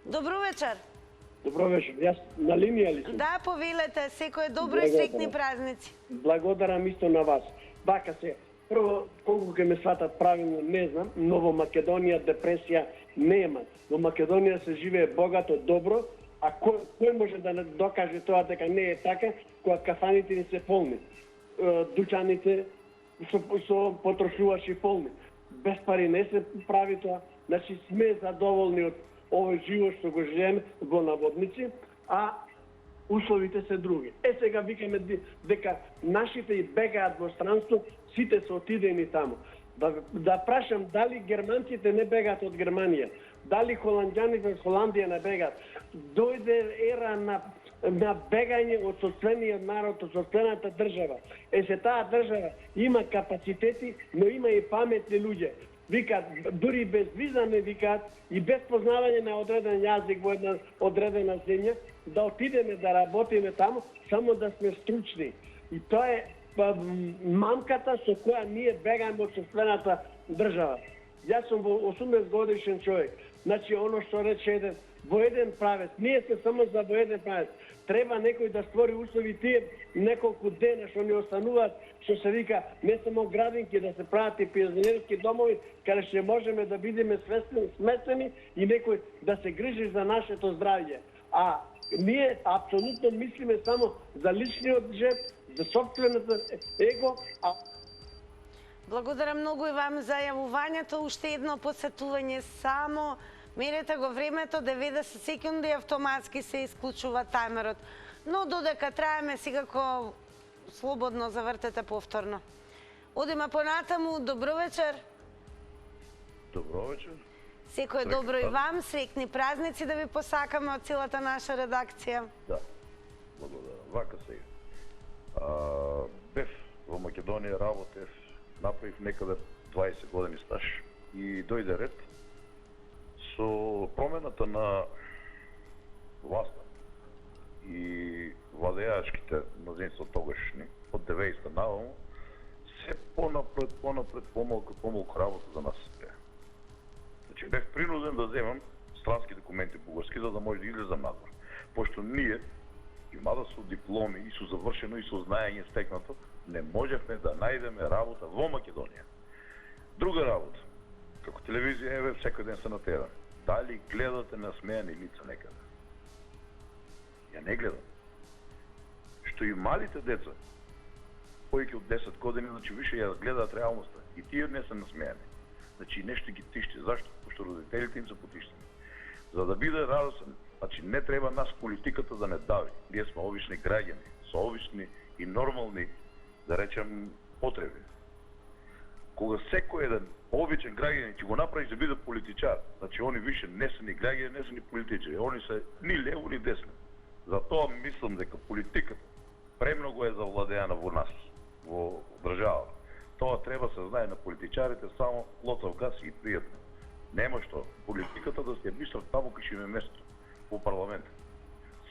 Добро вечер. Добро вечер. Јас на линија ли сум? Да, повелете. Секој добро и среќни празници. Благодарам исто на вас. Бака се, прво, колку ќе ме сватат правилно, не знам, но во Македонија депресија нема. Во Македонија се живее богато, добро, а кој може да докаже тоа дека не е така, кога кафаните не се полни, дуќаните со потрошувачи полни. Без пари не се прави тоа. Значи сме задоволни од овој живот што го живееме во наводници, а условите се други. Сега викаме дека нашите бегаат во странство, сите се отидени таму. Да прашам дали германците не бегаат од Германија, дали холанѓаните од Холандија не бегаат. Дојде ера на бегање од собствениот народ, од собствената држава. Се таа држава има капацитети, но има и паметни луѓе. Викаат, дури без виза не викаат и без познавање на одреден јазик во една одредена земја, да отидеме да работиме таму, само да сме стручни. И тоа е мамката со која ние бегаме од собствената држава. Јас сум во 80 годишен човек. Значи, оно што рече еден, во еден правец. Ние сме само за во еден правец. Треба некој да створи услови тие неколку дена што ни остануваат, што се вика не само градинки, да се прават и пензионерски домови, каде ќе можеме да бидеме сместени и некој да се грижи за нашето здравје. А ние апсолутно мислиме само за личниот джеб, за собственото его, Благодарам многу и вам за јавувањето. Уште едно посетување само. Мерете го времето, 90 секунди автоматски се исклучува тајмерот. Но додека траеме, секако слободно завртете повторно. Одиме понатаму. Добро вечер. Добро вечер. Секој добро и вам, среќни празници да ви посакаме од целата наша редакција. Да, благодарам. Вака сега. Бев во Македонија, работев, направив некаде 20 години стаж. И дојде ред со промената на власта и владеачките мнозинство тогашни, од 90-та наваму, се понапред, помалку работа за нас. Значи, бев принуден да земам странски документи бугарски, за да може да излезам надвор. Пошто ние, и мада со дипломи, и со завршено, и со знаење стекнато, не можевме да најдеме работа во Македонија. Друга работа, како телевизија, еве, секој ден се натерам. Дали гледате насмејани лица некаде? Ја не гледам. Што и малите деца, повеќе од 10 години, значи више ја гледаат реалноста. И тие не се насмејани. Значи нешто ги тишти. Зашто? Пошто родителите им се потиштени. За да биде радосен, значи не треба нас политиката да не дави. Ние сме обични граѓани, со обични и нормални, да речем, потреби. Кога секој еден обичен граѓанин ќе го направи да биде политичар, значи они више не се ни граѓани, не се ни политичари, они се ни лево ни десно. Затоа мислам дека политиката премногу е завладеана во нас, во државата. Тоа треба се знае на политичарите само лоцав газ и пријатно. Нема што политиката да се мислат таму кај има место во парламент.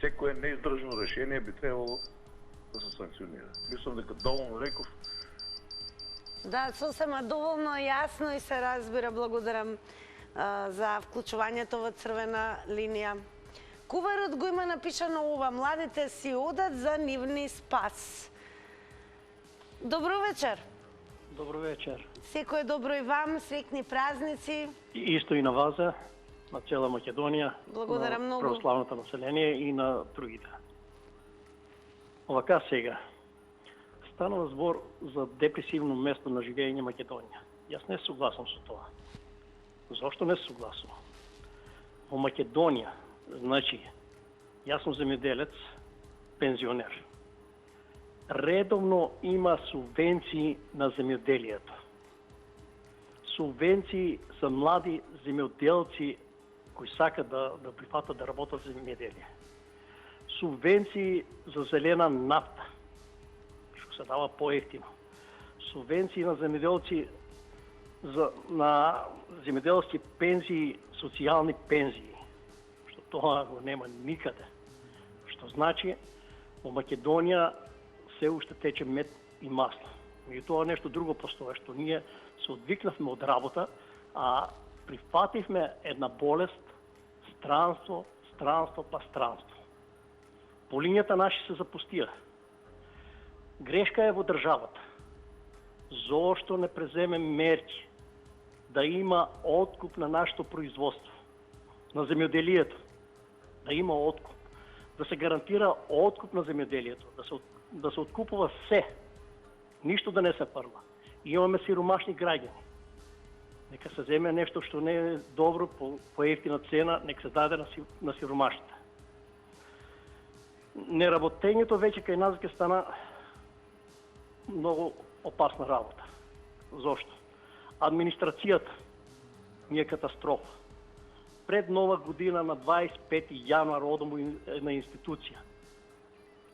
Секое неиздржано решение би требало да се санкционира. Мислам дека доволно реков. Да, сосема доволно јасно и се разбира. Благодарам за вклучувањето во црвена линија. Куверот го има напишано ова: младите си одат за нивни спас. Добро вечер. Добро вечер. Секој добро и вам, среќни празници. И исто и на вас, на цела Македонија. Благодарам на многу. православното население и на другите. Овака сега. Станува збор за депресивно место на живење Македонија. Јас не согласам со тоа. Зошто не согласам? Во Македонија, значи, јас сум земјоделец, пензионер. Редовно има субвенции на земјоделието. Субвенции за млади земјоделци кои сакат да прифатат да работат за земјоделие. Субвенции за зелена нафта, што се дава поевтино. Субвенции на земјоделци на земјоделски пензии, социјални пензии, што тоа го нема никаде. Што значи, во Македонија се уште тече мед и масло. Меѓутоа нешто друго постои, што ние се одвикнавме од работа, а прифативме една болест, странство, па странство. Полињата наши се запустија. Грешка е во државата. Зошто не преземе мерки да има откуп на нашето производство, на земјоделието, да има откуп, да се гарантира откуп на земјоделието, да се откупува се, ништо да не се прва. Имаме сиромашни граѓани. Нека се земе нешто што не е добро по ефтина цена, нека се даде на сиромашните. Неработењето веќе кај нас ќе стана многу опасна работа. Зошто? Администрацијата ми е катастрофа. Пред нова година на 25 јануар одам на институција.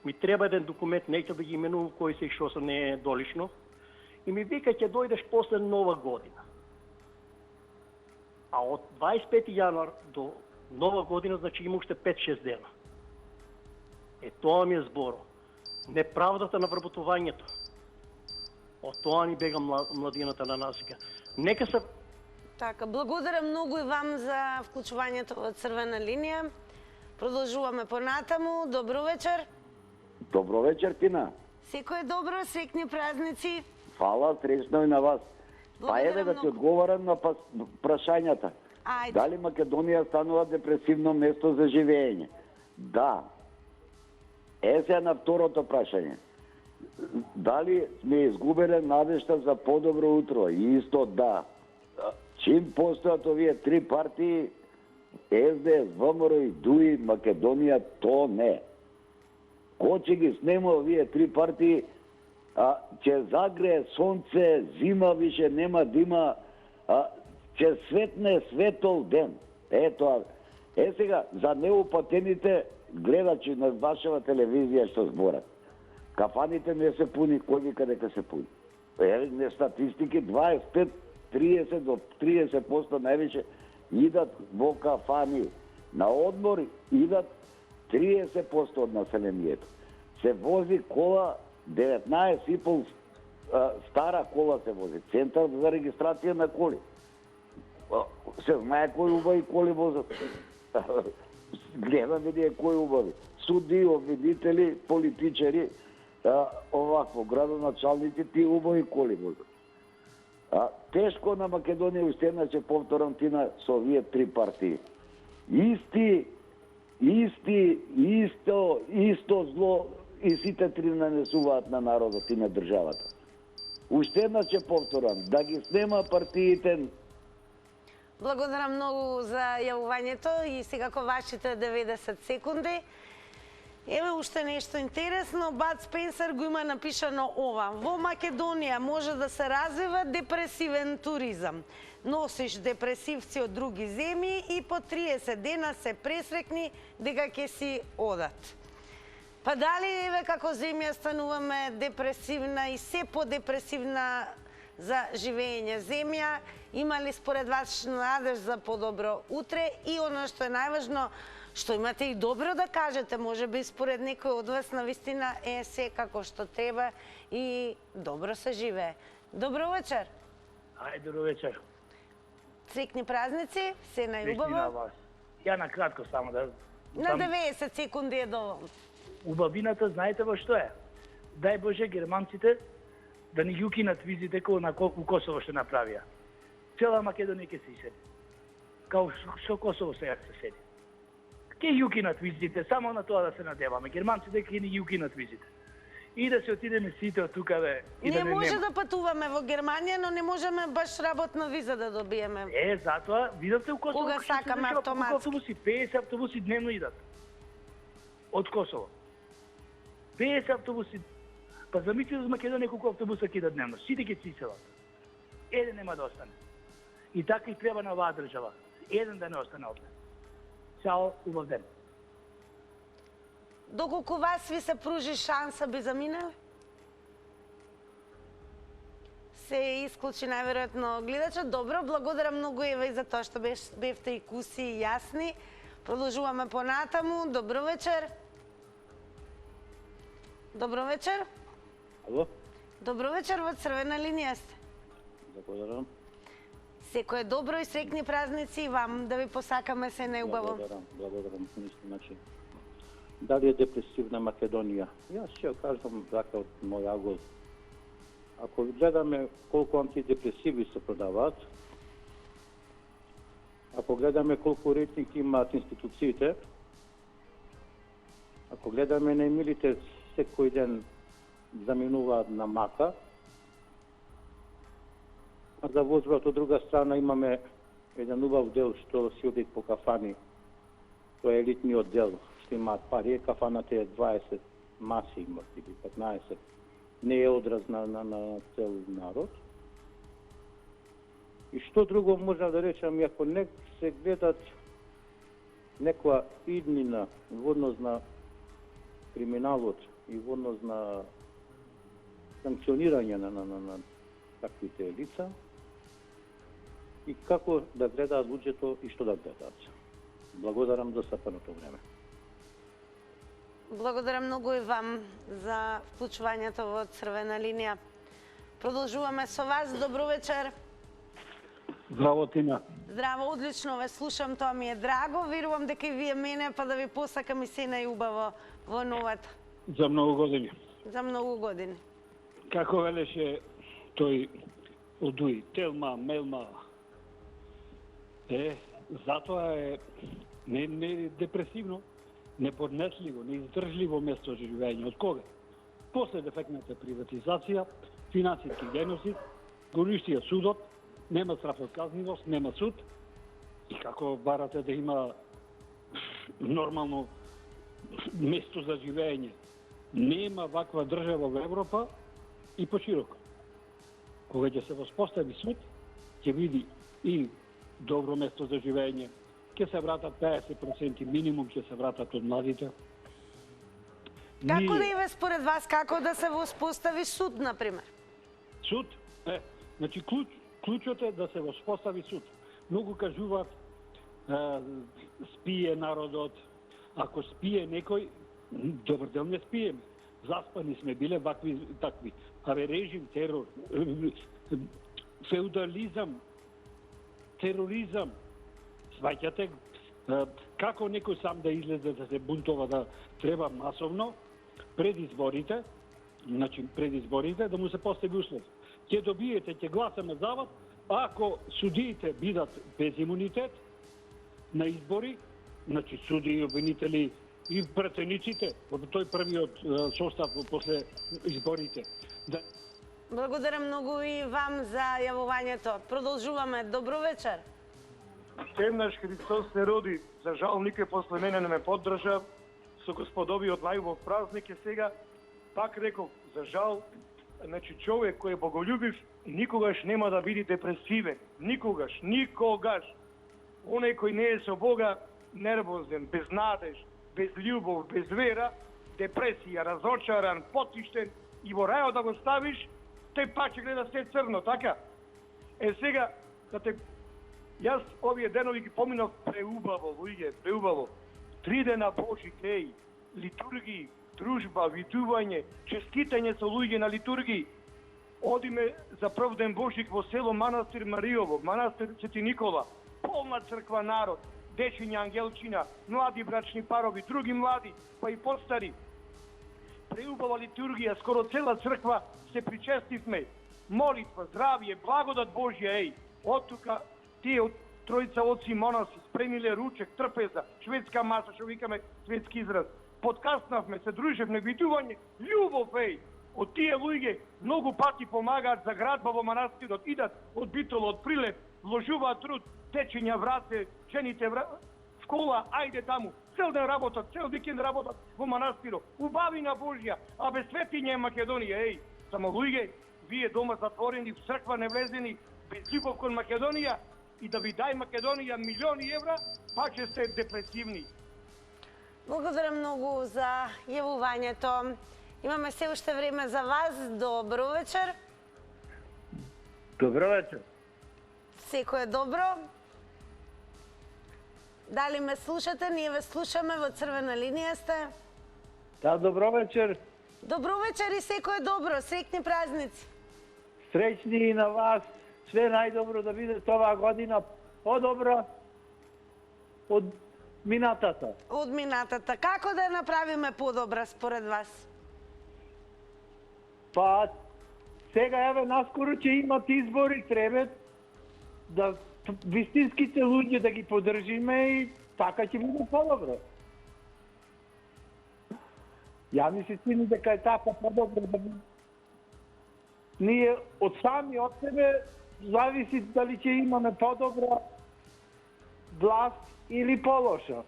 Ми треба еден документ, неќе да ги именувам кои се и што се не е долично, и ми вика ќе дојдеш после нова година. А од 25 јануар до нова година, значи има уште 5-6 дена. Тоа ми е зборо. Неправдата на вработувањето. Од тоа ни бега младината на насика. Нека се... Така, благодарам многу и вам за вклучувањето во Црвена линија. Продолжуваме понатаму. Добро вечер. Добро вечер, Тина. Секој добро, среќни празници. Фала, среќно и на вас. Па еве да ти одговорам на прашањата. Ајде. Дали Македонија станува депресивно место за живење? Да. Сега на второто прашање. Дали сме изгубеле надежта за подобро утро? Исто да. Чим постојат овие три партии, СДС, ВМРО и ДУИ, Македонија, то не. Кој ќе ги снема овие три партии, ќе загрее сонце, зима више нема да има, ќе светне светол ден. Ето, сега, за неупатените гледачи на вашава телевизија што зборат. Кафаните не се пуни, кој вика дека се пуни? Не статистики, 25-30 до 30% највише идат во кафани. На одмор идат 30% од населението. Се вози кола, 19,5 стара кола се вози. Центар за регистрација на коли. Се знае кои убави коли возат. Гледаме ние кои убави. Суди, обвинители, политичари, овакво, градоначалници, ти убави коли возат. Тешко на Македонија, уште една ќе повторам, Тина, со овие три партии. Исто зло и сите три нанесуваат на народот и на државата. Уште една ќе повторам, да ги снема партиите. Благодарам многу за јавувањето и секако вашите 90 секунди. Еве уште нешто интересно, Бад Спенсер го има напишано ова. Во Македонија може да се развива депресивен туризам. Носиш депресивци од други земји и по 30 дена се пресрекни дека ќе си одат. Па дали еве како земја стануваме депресивна и се подепресивна за живење земја? Има ли според вас надеж за подобро утре? И оно што е најважно, што имате и добро да кажете, може би според некој од вас навистина е се како што треба и добро се живее. Добро вечер. Ајде, добро вечер. Среќни празници, се најубаво. Ја на кратко само да... На 90 секунди е доволно. Убавината, знаете во што е? Дај Боже германците да ни ги укинат визите кои у Косово што направија. Цела Македонија ќе се исели. Као што Косово сега се седи. Ке ги укинат визите, само на тоа да се надеваме. Германците ќе ни ги укинат визите. И да се отидеме сите од тука, бе. Не може да патуваме во Германија, но не можеме баш работна виза да добиеме. Затоа, видовте у Косово, кога сакаме автоматски. Автобуси, 50 автобуси дневно идат. Од Косово. 50 автобуси. Па замисли за Македонија колку автобуса ќе идат дневно. Сите ќе се иселат. Еден нема да остане. И така и треба на оваа држава. Еден да не остане овде. Чао, убав ден. Доколку вас ви се пружи шанса, би заминали? Се исклучи најверојатно гледачот. Добро, благодарам многу Ева и за тоа што бевте и куси и јасни. Продолжуваме понатаму. Добро вечер. Добро вечер. Ало? Добро вечер, во Црвена линија сте. Благодарам. Секое добро и среќни празници и вам, да ви посакаме се најубаво. Благодарам. Значи, дали е депресивна Македонија? Јас ќе кажам така од мој агол. Ако гледаме колку антидепресиви се продаваат, ако гледаме колку рейтинг имаат институциите, ако гледаме најмилите секој ден заминуваат на мака, а за возбрат од друга страна имаме еден убав дел што си одит по кафани. Тоа е елитниот дел, што имаат пари. Кафаната е 20 маси имат или 15. Не е одраз на цел народ. И што друго може да речам, ако не се гледат некоја иднина во однос на криминалот и во однос на санкционирање на таквите лица, и како да гледаат луѓето и што да гледаат. Благодарам за сапаното време. Благодарам многу и вам за вклучувањето во Црвена линија. Продолжуваме со вас. Добро вечер. Здраво, Тина. Здраво, одлично ве слушам, тоа ми е драго. Верувам дека и вие мене, па да ви посакам и се најубаво во новата. За многу години. За многу години. Како велеше тој Одуи, Телма, Мелма. Затоа е не депресивно, неподнесливо, неиздржливо место за живење. Од кога? После дефектната приватизација, финансиски геноцид, го уништија судот, нема страфоказнивост, нема суд. И како барате да има нормално место за живење? Нема ваква држава во Европа и пошироко. Кога ќе се воспостави суд, ќе види и добро место за живење, ќе се вратат 50% минимум, ќе се вратат од младите. Како да е според вас, како да се воспостави суд, например? Суд? Значи, клучот е да се воспостави суд. Многу кажуваат, спие народот. Ако спие некој, добар дел не спиеме. Заспани сме биле вакви такви. Абе, режим, терор, феудализам, тероризам. Сваќате како некој сам да излезе да се бунтова, да треба масовно пред изборите, значи пред изборите да му се постави услов. Ќе добиете, ќе гласаме за вас, ако судиите бидат без имунитет на избори, значи суди и обвинители и претениците од тој првиот состав после изборите. Благодарам многу и вам за јавувањето. Продолжуваме. Добро вечер. Темнаш Христос се роди, за жал никој после мене не ме поддржа, со господовиот најубав празник е сега, пак реков, за жал, значи човек кој е боголюбив, никогаш нема да биде депресивен, никогаш. Оној кој не е со Бога, нервозен, без надеж, без љубов, без вера, депресија, разочаран, потиштен и во рајот да го ставиш, тој пак ќе гледа се црно, така? Сега, да те јас овие денови ги поминав преубаво, луѓе, преубаво. 3 дена Божи кеј, литургии, дружба, видување, честитање со луѓе на литургии. Одиме за прв ден Божик во село Манастир Мариово, Манастир Свети Никола, полна црква народ, дечиња, ангелчина, млади брачни парови, други млади, па и постари. Преубава литургија, скоро цела црква се причестивме. Молитва, здравје, благодат Божја, од тука тие од тројца отци монаси спремиле ручек, трпеза, шведска маса, што викаме светски израз. Подкаснавме, се дружевме, видување, љубов, од тие луѓе многу пати помагаат за градба во манастирот, идат од Битола, од Прилеп, вложуваат труд, течења враце, жените школа, ајде таму, цел ден работат, цел викенд работат во манастирот, убавина Божја, а без светиња е Македонија, само луѓе, вие дома затворени, в црква не влезени, без љубов кон Македонија, и да ви дај Македонија милиони евра, пак ќе сте депресивни. Благодарам многу за јавувањето. Имаме се уште време за вас. Добро вечер. Добро вечер. Секој е добро. Дали ме слушате? Ние ве слушаме, во Црвена линија сте. Да, добро вечер. Добро вечер и секое добро, среќни празници. Среќни и на вас, све најдобро да биде оваа година подобра од минатата. Од минатата. Како да ја направиме подобра според вас? Па, сега еве наскоро ќе имат избори, треба да вистинските луѓе да ги поддржиме и така ќе биде подобро. Ја ми се чини дека е така подобро да биде. Ние од сами од себе зависи дали ќе имаме подобра власт или полоша.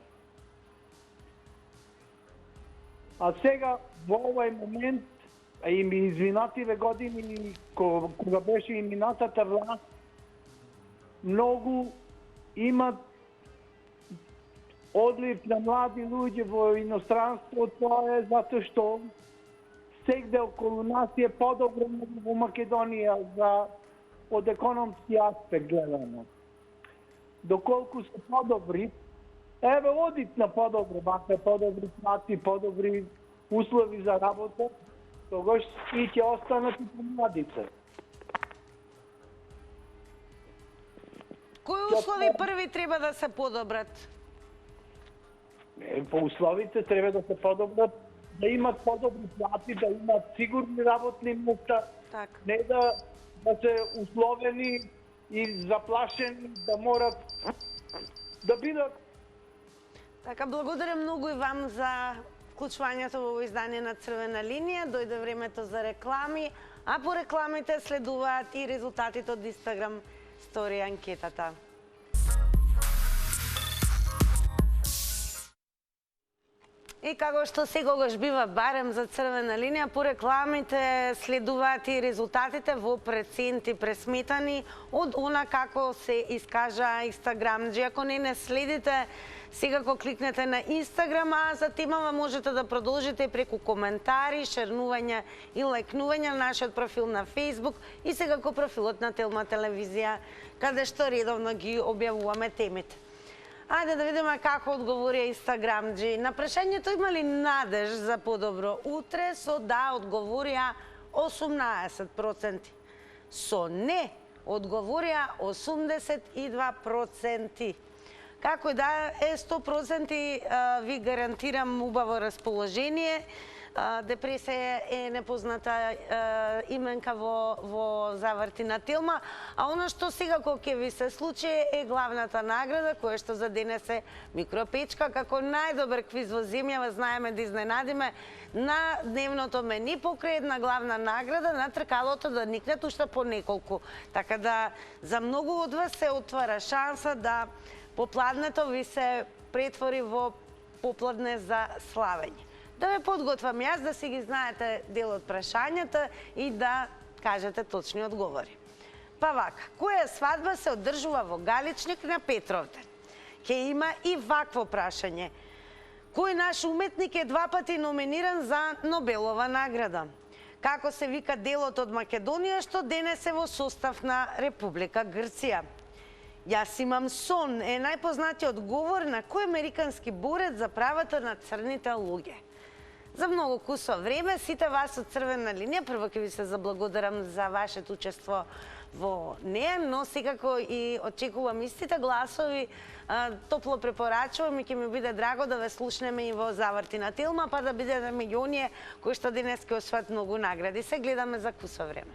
А сега во овој момент, а и ми извинативе години кога беше и минатата власт, многу имат одлив на млади луѓе во иностранство, тоа е затоа што сегде околу нас е подобро во Македонија од економски аспект гледано. Доколку се подобри, еве одит на подобро, бака подобри плати, подобри услови за работа, тогаш и ќе останат и младице. Кои услови први треба да се подобрат? По условите треба да се подобрат, да имат подобри плати, да имат сигурни работни места, не да се условени и заплашени, да морат да бидат. Така, благодарам многу и вам за вклучувањето во издание на Црвена линија. Дојде времето за реклами, а по рекламите следуваат и резултатите од Инстаграм стори анкетата. И како што секогаш бива барем за Црвена линија, по рекламите следуваат и резултатите во проценти пресметани од она како се искажа Инстаграмџи. Ако не следите, секако кликнете на Инстаграм, а за темава можете да продолжите преку коментари, шернување и лајкнување на нашиот профил на Фејсбук и секако профилот на Телма телевизија, каде што редовно ги објавуваме темите. Ајде да видиме како одговорија Инстаграмџи. На прашањето има ли надеж за подобро утре, со да одговорија 18%. Со не одговорија 82%. Како и да е 100% ви гарантирам убаво расположение. Депресија е непозната именка во заврти на Телма, а она што секако ќе ви се случи е главната награда, која што за денес е микропечка, како најдобар квиз во земјава, знаеме да изненадиме на дневното мени покрај една главна награда на тркалото да никнат уште по неколку. Така да за многу од вас се отвара шанса да попладнето ви се претвори во попладне за славење. Да ве подготвам јас да си ги знаете дел од прашањата и да кажете точни одговори. Па вака, која свадба се одржува во Галичник на Петровден? Ке има и вакво прашање. Кој наш уметник е 2 пати номиниран за Нобелова награда? Како се вика делот од Македонија што денес е во состав на Република Грција? Јас имам сон е најпознатиот одговор на кој американски борец за правата на црните луѓе. За многу кусо време, сите вас од Црвена линија, прво ќе ви се заблагодарам за вашето учество во неја, но секако и очекувам истите гласови, топло препорачувам и ќе ми биде драго да ве слушнеме и во заврти на Телма, па да бидете меѓу оние кои што денес ќе освојат многу награди. Се гледаме за кусо време.